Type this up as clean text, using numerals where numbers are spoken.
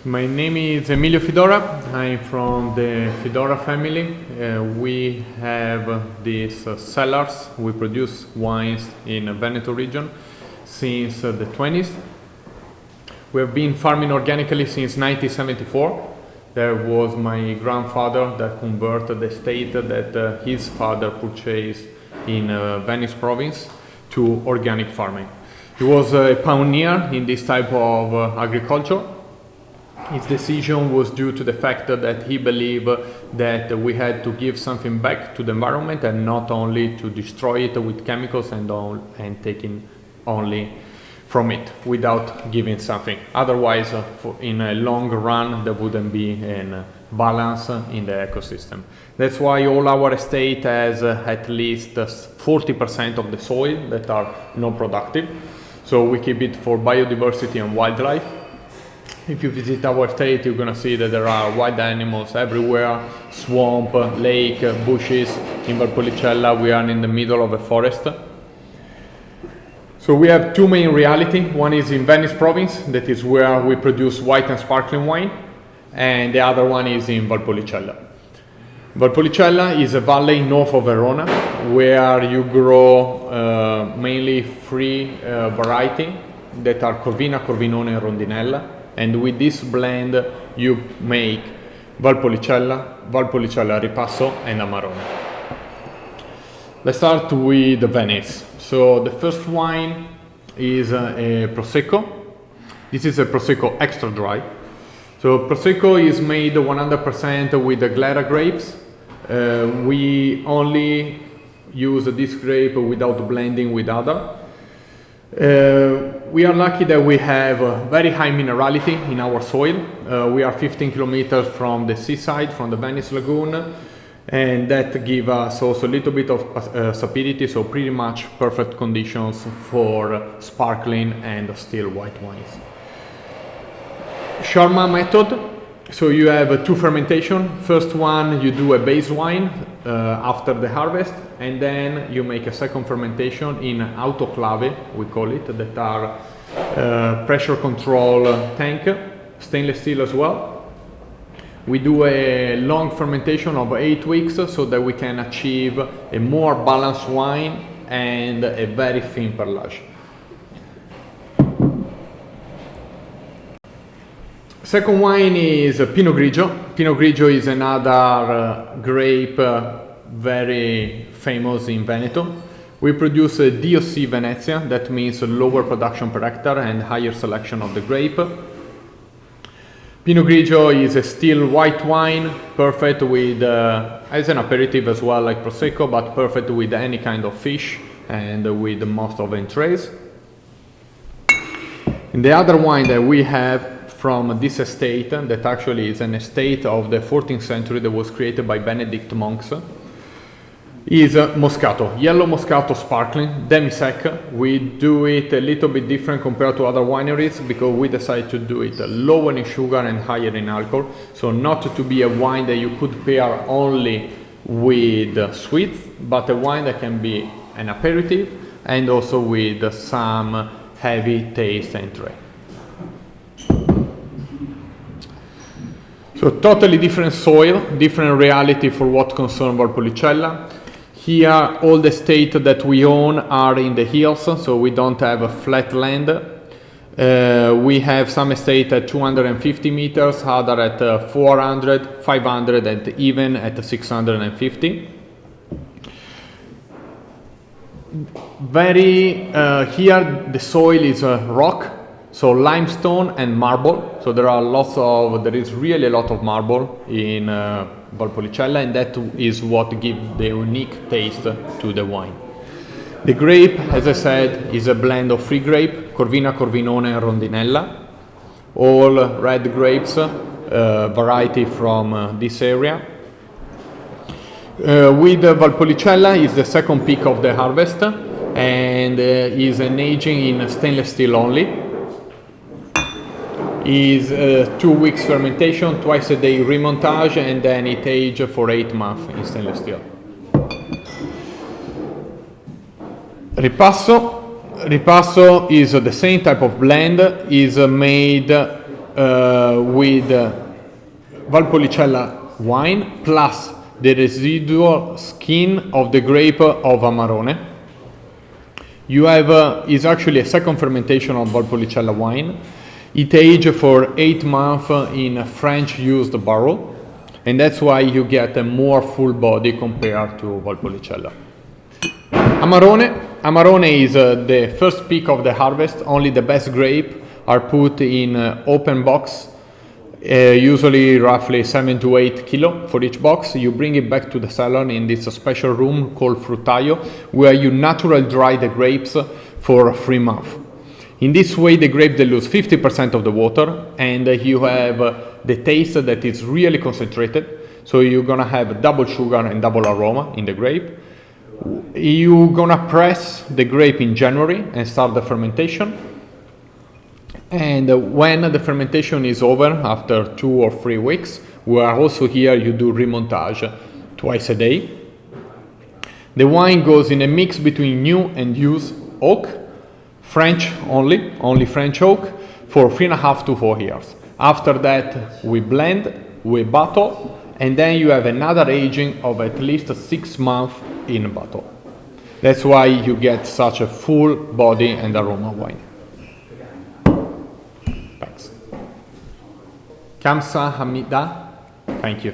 My name is Emilio Fidora. I'm from the Fidora family. We have these cellars. We produce wines in the Veneto region since the 20s. We have been farming organically since 1974. There was my grandfather that converted the estate that his father purchased in Venice province to organic farming. He was a pioneer in this type of agriculture. His decision was due to the fact that he believed that we had to give something back to the environment and not only to destroy it with chemicals and taking only from it without giving something. Otherwise, in a long run, there wouldn't be a balance in the ecosystem. That's why all our estate has at least 40% of the soil that are non-productive. So we keep it for biodiversity and wildlife. If you visit our estate, you're gonna see that there are wild animals everywhere, swamp, lake, bushes. In Valpolicella, we are in the middle of a forest. So we have two main realities. One is in Venice province, that is where we produce white and sparkling wine, and the other one is in Valpolicella. Valpolicella is a valley north of Verona, where you grow mainly three varieties that are Corvina, Corvinone, and Rondinella. And with this blend, you make Valpolicella, Valpolicella Ripasso, and Amarone. Let's start with Venice. So the first wine is a Prosecco. This is a Prosecco extra dry. So Prosecco is made 100% with the Glera grapes. We only use this grape without blending with other. We are lucky that we have very high minerality in our soil. We are 15 kilometers from the seaside, from the Venice Lagoon, and that gives us also a little bit of sapidity, so pretty much perfect conditions for sparkling and still white wines. Sharma method. So you have two fermentation. First one, you do a base wine after the harvest, and then you make a second fermentation in autoclave, we call it, that are pressure control tank, stainless steel as well. We do a long fermentation of 8 weeks so that we can achieve a more balanced wine and a very thin perlage. Second wine is Pinot Grigio. Pinot Grigio is another grape very famous in Veneto. We produce a DOC Venezia, that means lower production per hectare and higher selection of the grape. Pinot Grigio is a still white wine, perfect with, as an aperitif as well like Prosecco, but perfect with any kind of fish and with most of the entrees. And the other wine that we have from this estate, that actually is an estate of the 14th century that was created by Benedict monks, is Moscato, yellow Moscato sparkling, demi-sec. We do it a little bit different compared to other wineries because we decided to do it lower in sugar and higher in alcohol. So not to be a wine that you could pair only with sweets, but a wine that can be an aperitif and also with some heavy taste and tray. So totally different soil, different reality for what concerns Valpolicella. Here, all the estate that we own are in the hills, so we don't have a flat land. We have some estate at 250 meters, other at 400, 500, and even at 650. Here the soil is rock. So limestone and marble. So there is really a lot of marble in Valpolicella, and that is what gives the unique taste to the wine. The grape, as I said, is a blend of three grapes, Corvina, Corvinone, and Rondinella. All red grapes, variety from this area. With Valpolicella is the second peak of the harvest, and is an aging in stainless steel only. Is 2 weeks fermentation, twice a day remontage, and then it ages for 8 months in stainless steel. Ripasso is the same type of blend, is made with Valpolicella wine plus the residual skin of the grape of Amarone. You have is actually a second fermentation of Valpolicella wine. It aged for 8 months in a French used barrel, and that's why you get a more full body compared to Valpolicella. Amarone is the first peak of the harvest. Only the best grape are put in open box, usually roughly 7 to 8 kilo for each box. You bring it back to the cellar in this special room called fruttaio, where you naturally dry the grapes for 3 months. In this way, the grape they lose 50% of the water, and you have the taste that is really concentrated. So you're gonna have double sugar and double aroma in the grape. You're gonna press the grape in January and start the fermentation. And when the fermentation is over, after 2 or 3 weeks, we are also here, you do remontage twice a day. The wine goes in a mix between new and used oak, French only French oak, for 3.5 to 4 years. After that, we blend, we bottle, and then you have another aging of at least 6 months in a bottle. That's why you get such a full body and aroma wine. Thanks. Kamsahamnida. Thank you.